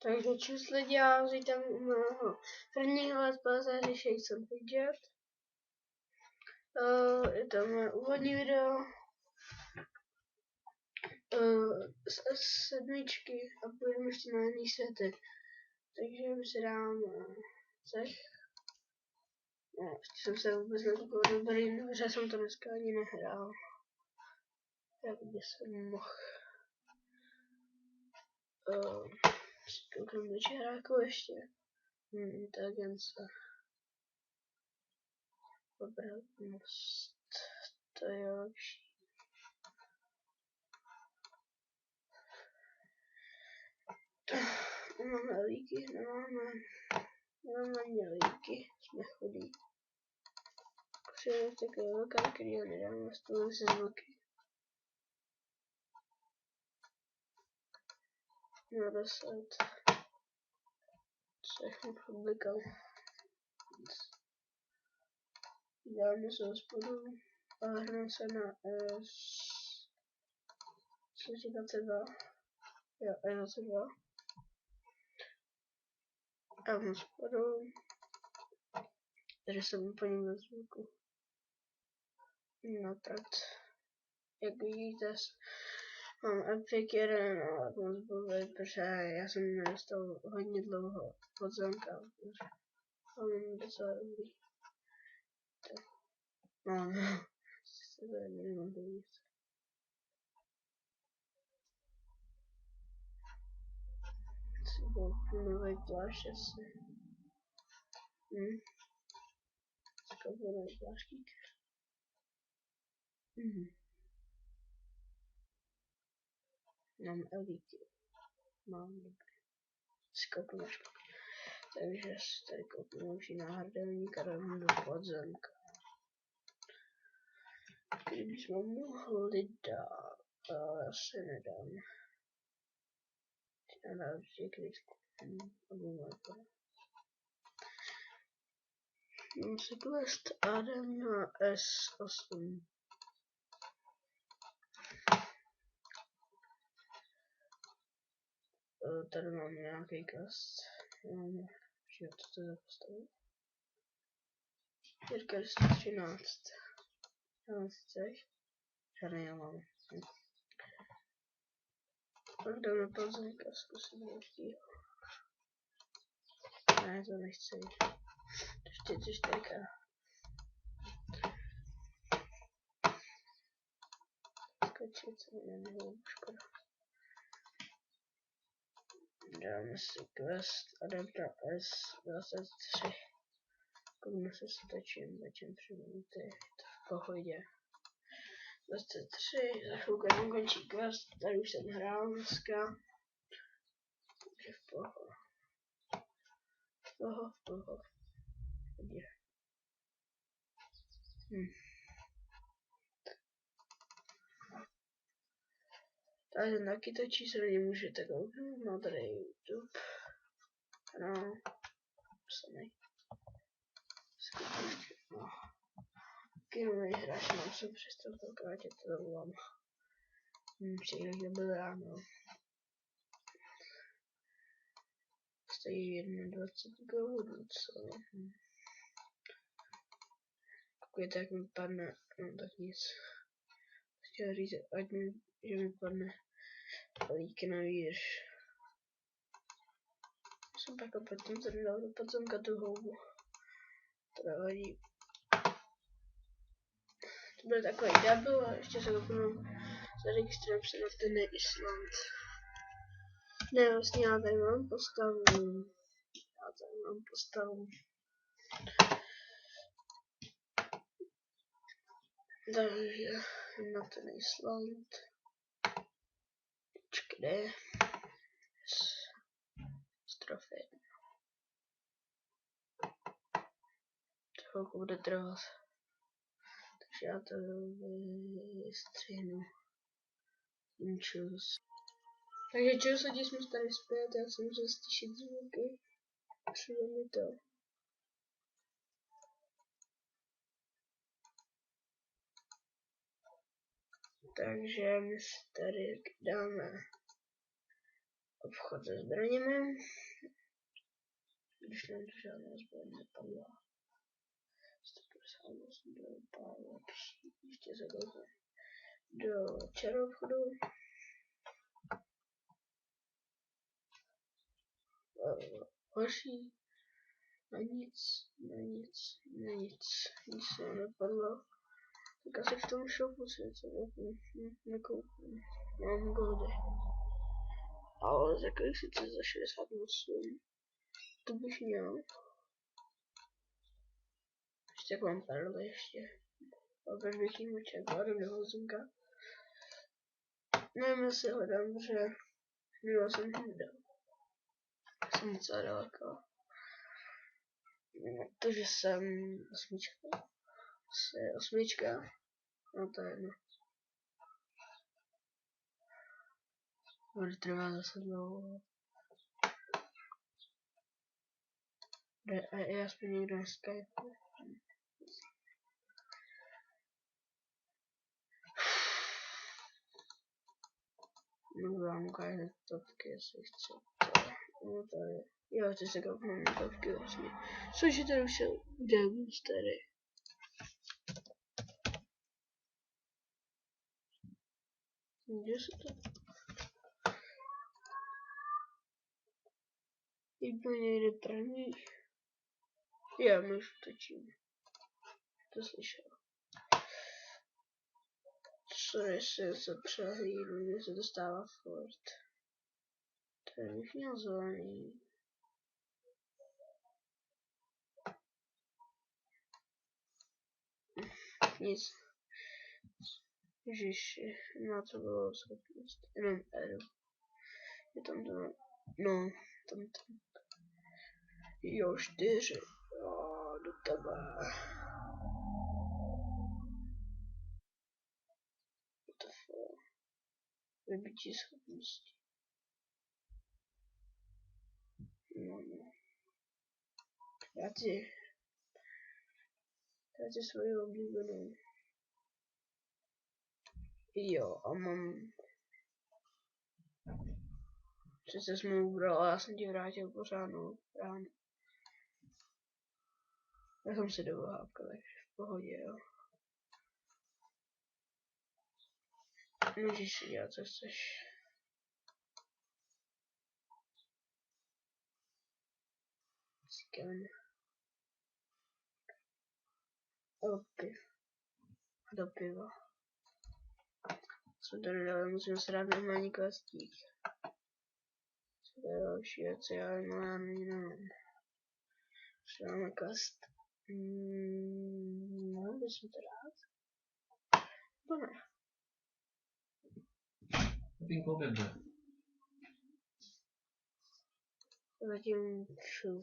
Takže čus lidi, já vítám u mého prvního let's play řešení jsem Fidget. Je to moje úvodní video z sedmičky a půjdeme ještě na jiný světy. Takže my si dám cech. No, ještě jsem se vůbec nekoukal dobrý, protože jsem to dneska ani nehrál. Jak by jsem mohl. Koukám do čehráku ještě. Inteligence. Obratnost. To je lepší. Nemáme líky, nemáme ani líky, jsme chudí. Potřebujeme takové velké, který ho nedáme, stůle se zvuky. Na 10. Všechno publikal. Dáme se hospodu a hrnou se na S22. Jo, S22. A v hospodu. Takže jsem úplně bez zvuku. No tak, jak vidíte, mám Epic 1, ale moc blbý, protože já jsem nedostal hodně dlouho podzemka. A mám docela dobrý. No, se to nemám to víc. Si byl nový plášť asi. Zkoušel nový pláštík. Mám elíky. Mám dobrý. Skoupnu. Takže si tady koupím už náhrdelník a dám do podzemka. Kdybychom mohli dát, ale asi nedám. Já dám všechny obyvatele. Mám si quest a jdem na S8. Tady mám nějaký quest. Že to zapostavit. Jirka 13. Já mám sice. Žádný já mám. Tak jdeme podzemka, zkusím nějakýho. Ne, to nechci. Ještě 4. Skočit se mi nemohu, škoda. Dáme si quest a jdem na S23. Kouknu se stačím, začím 3 minuty, to v pohodě. 23, za chvilku jenom končí quest, tady už jsem hrál dneska. Takže v pohodě. V pohodě. Tady ten taky točí, se lidi můžete kouknout, no tady je YouTube. No, samej. No. Kinový hráč, mám se přestat tolkrát, to volám. Všechno nebyl ráno. Stojí 21 goldů, co? Koukujte, jak mi padne, no tak nic. Chtěl říct, že mi padne líky na výdrž. Jsem pak opět jsem tady dal do podzemka tu houbu. To nevadí. To byl takový double a ještě se kouknu, zaregistrujem se na ten Island. Ne, vlastně já tady mám postavu. Takže na ten Island. Kde? Strofy. To chvilku bude trvat. Takže já to vystřihnu. Čus. Takže čus, lidi, jsme tady zpět, já jsem musel stišit zvuky. Přijde mi to. Takže my si tady dáme Obchod se zbraněmi. Když nám to žádná zbraň nepadla. 158 do pár lepší. Ještě zagouzne do čaru obchodu. Horší. Na nic. Nic se nepadlo. Tak asi v tom shopu si něco nekoupím. Mám goldy. Ale za kolik sice za 68. To bych měl. Ještě tak mám perly ještě. A proč bych jim očekal do hozunka. Nevím, jestli hledám, že minul jsem jim nedal. Jsem docela daleko. To, že jsem osmička. No to je jedno. Bude trvá zase dlouho. Je aspoň někdo na Skype. Můžu vám ukázat topky, jestli chcete. No to je. Jo, ty se koupím na topky vlastně. Což je tady už dávno starý. Kde se to? Jdu někde první. Já my už točím. To slyšel. Sorry, se přehlídnu, mě se dostává furt. Tady bych měl zelený. Nic. Ježiši, na co bylo schopnost. Jenom R. Je tam to. No, tam. Jo, 4. Jo, do tebe. Vybití schopnosti. No. Já ti svoji oblíbenou. Jo, a mám. Přece jsme ubral, ale já jsem ti vrátil pořádnou ránu. Já jsem si dovohápka, takže v pohodě, jo. Můžeš si dělat, co chceš. Scan. Do piva. Jsme tady dali, musíme se dát normální kvastík. Co to je další věci, já nemám. Přidáme kvast. Mohli bychom to dát? Nebo ne? Pink obědře. Zatím šel